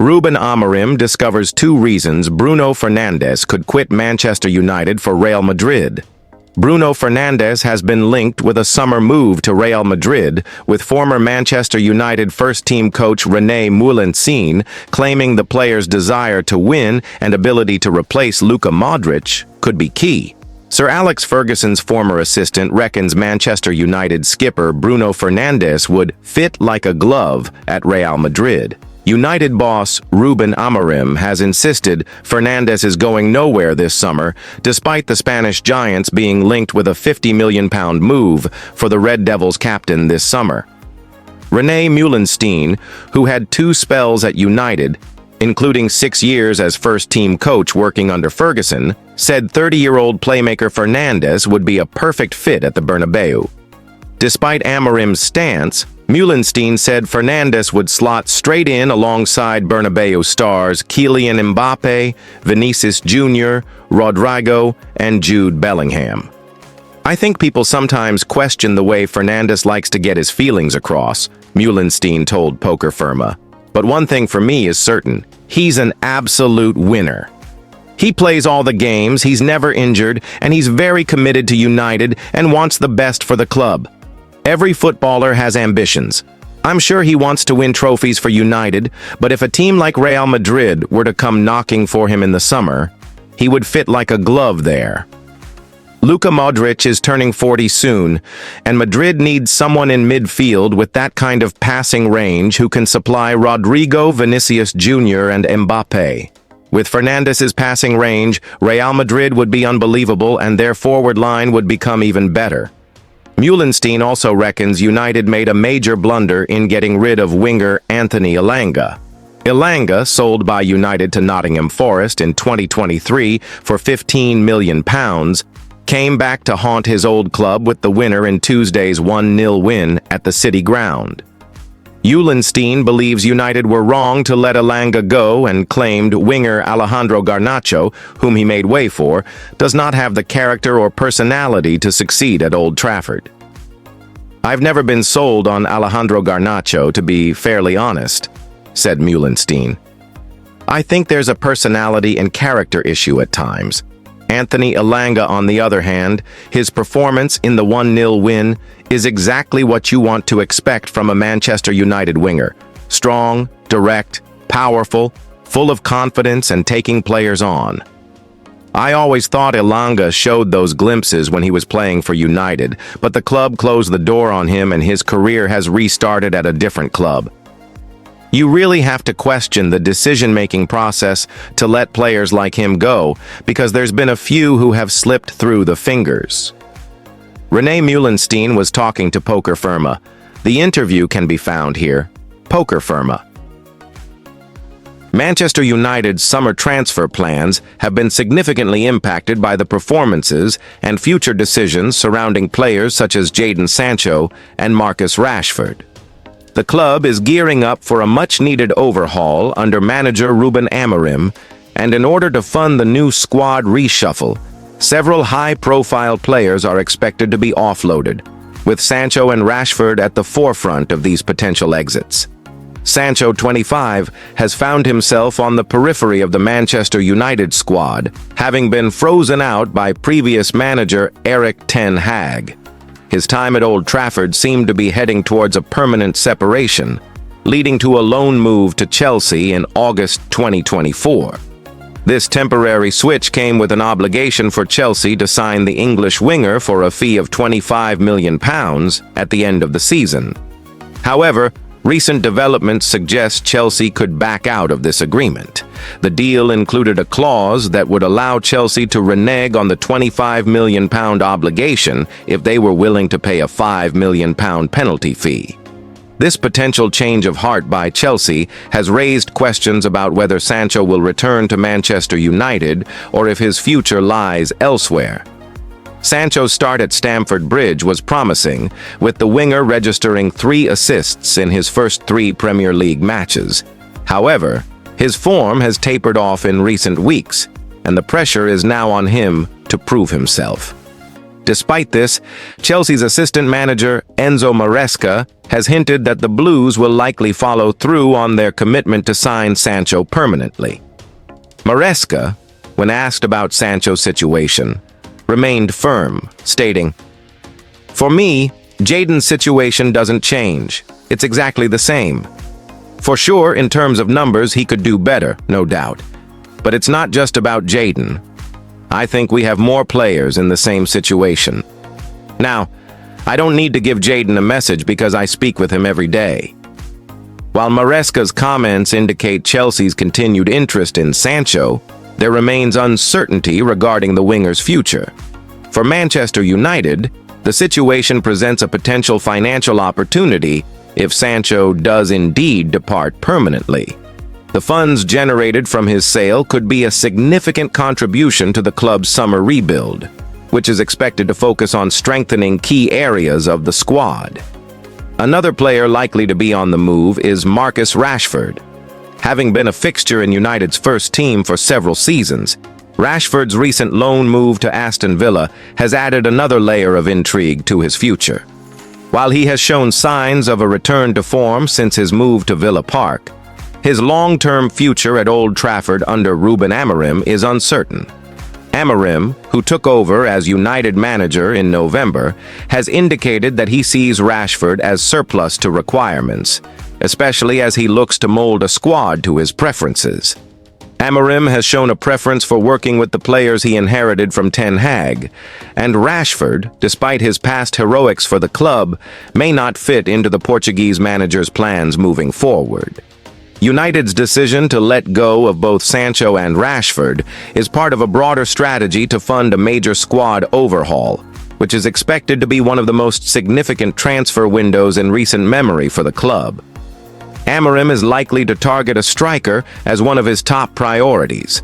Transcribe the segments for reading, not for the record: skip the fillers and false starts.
Ruben Amorim discovers 2 reasons Bruno Fernandes could quit Manchester United for Real Madrid. Bruno Fernandes has been linked with a summer move to Real Madrid, with former Manchester United first-team coach René Moulensin claiming the player's desire to win and ability to replace Luka Modric could be key. Sir Alex Ferguson's former assistant reckons Manchester United skipper Bruno Fernandes would fit like a glove at Real Madrid. United boss Ruben Amorim has insisted Fernandes is going nowhere this summer, despite the Spanish Giants being linked with a £50 million move for the Red Devils captain this summer. René Moulensin, who had 2 spells at United, including 6 years as first-team coach working under Ferguson, said 30-year-old playmaker Fernandes would be a perfect fit at the Bernabeu. Despite Amorim's stance, Moulensin said Fernandes would slot straight in alongside Bernabeu stars Kylian Mbappe, Vinicius Jr., Rodrigo, and Jude Bellingham. "I think people sometimes question the way Fernandes likes to get his feelings across," Moulensin told Poker Firma. "But one thing for me is certain, he's an absolute winner. He plays all the games, he's never injured, and he's very committed to United and wants the best for the club. Every footballer has ambitions. I'm sure he wants to win trophies for United, but if a team like Real Madrid were to come knocking for him in the summer, he would fit like a glove there." Luka Modric is turning 40 soon, and Madrid needs someone in midfield with that kind of passing range who can supply Rodrigo, Vinicius Jr., and Mbappe. With Fernandes's passing range, Real Madrid would be unbelievable and their forward line would become even better. Moulensin also reckons United made a major blunder in getting rid of winger Anthony Elanga. Elanga, sold by United to Nottingham Forest in 2023 for £15 million, came back to haunt his old club with the winner in Tuesday's 1-0 win at the City Ground. Moulensin believes United were wrong to let Elanga go and claimed winger Alejandro Garnacho, whom he made way for, does not have the character or personality to succeed at Old Trafford. "I've never been sold on Alejandro Garnacho, to be fairly honest," said Moulensin. "I think there's a personality and character issue at times. Anthony Elanga, on the other hand, his performance in the 1-0 win is exactly what you want to expect from a Manchester United winger. Strong, direct, powerful, full of confidence and taking players on. I always thought Elanga showed those glimpses when he was playing for United, but the club closed the door on him and his career has restarted at a different club. You really have to question the decision-making process to let players like him go, because there's been a few who have slipped through the fingers." René Moulensin was talking to Poker Firma. The interview can be found here. Poker Firma. Manchester United's summer transfer plans have been significantly impacted by the performances and future decisions surrounding players such as Jadon Sancho and Marcus Rashford. The club is gearing up for a much-needed overhaul under manager Ruben Amorim, and in order to fund the new squad reshuffle, several high-profile players are expected to be offloaded, with Sancho and Rashford at the forefront of these potential exits. Sancho, 25, has found himself on the periphery of the Manchester United squad, having been frozen out by previous manager Erik Ten Hag. His time at Old Trafford seemed to be heading towards a permanent separation, leading to a loan move to Chelsea in August 2024. This temporary switch came with an obligation for Chelsea to sign the English winger for a fee of £25 million at the end of the season. However, recent developments suggest Chelsea could back out of this agreement. The deal included a clause that would allow Chelsea to renege on the £25 million obligation if they were willing to pay a £5 million penalty fee. This potential change of heart by Chelsea has raised questions about whether Sancho will return to Manchester United or if his future lies elsewhere. Sancho's start at Stamford Bridge was promising, with the winger registering 3 assists in his first 3 Premier League matches. However, his form has tapered off in recent weeks, and the pressure is now on him to prove himself. Despite this, Chelsea's assistant manager, Enzo Maresca, has hinted that the Blues will likely follow through on their commitment to sign Sancho permanently. Maresca, when asked about Sancho's situation, remained firm, stating, "For me, Jadon's situation doesn't change. It's exactly the same. For sure, in terms of numbers, he could do better, no doubt. But it's not just about Jadon. I think we have more players in the same situation. Now, I don't need to give Jadon a message because I speak with him every day." While Maresca's comments indicate Chelsea's continued interest in Sancho, there remains uncertainty regarding the winger's future. For Manchester United, the situation presents a potential financial opportunity if Sancho does indeed depart permanently. The funds generated from his sale could be a significant contribution to the club's summer rebuild, which is expected to focus on strengthening key areas of the squad. Another player likely to be on the move is Marcus Rashford. Having been a fixture in United's first team for several seasons, Rashford's recent loan move to Aston Villa has added another layer of intrigue to his future. While he has shown signs of a return to form since his move to Villa Park, his long-term future at Old Trafford under Ruben Amorim is uncertain. Amorim, who took over as United manager in November, has indicated that he sees Rashford as surplus to requirements, especially as he looks to mold a squad to his preferences. Amorim has shown a preference for working with the players he inherited from Ten Hag, and Rashford, despite his past heroics for the club, may not fit into the Portuguese manager's plans moving forward. United's decision to let go of both Sancho and Rashford is part of a broader strategy to fund a major squad overhaul, which is expected to be one of the most significant transfer windows in recent memory for the club. Amorim is likely to target a striker as one of his top priorities.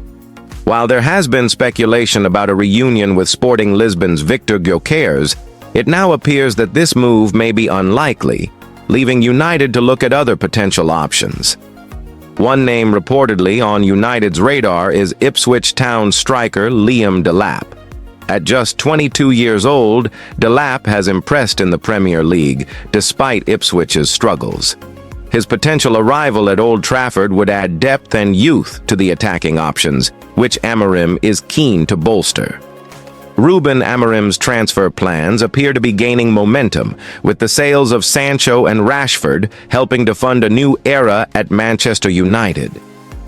While there has been speculation about a reunion with Sporting Lisbon's Victor Gyökeres, it now appears that this move may be unlikely, leaving United to look at other potential options. One name reportedly on United's radar is Ipswich Town striker Liam Delap. At just 22 years old, Delap has impressed in the Premier League, despite Ipswich's struggles. His potential arrival at Old Trafford would add depth and youth to the attacking options, which Amorim is keen to bolster. Ruben Amorim's transfer plans appear to be gaining momentum, with the sales of Sancho and Rashford helping to fund a new era at Manchester United.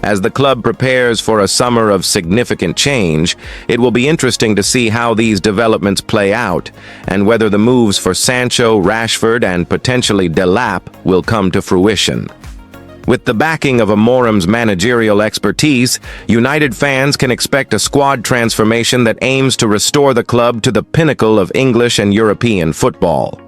As the club prepares for a summer of significant change, it will be interesting to see how these developments play out and whether the moves for Sancho, Rashford, and potentially Delap will come to fruition. With the backing of Amorim's managerial expertise, United fans can expect a squad transformation that aims to restore the club to the pinnacle of English and European football.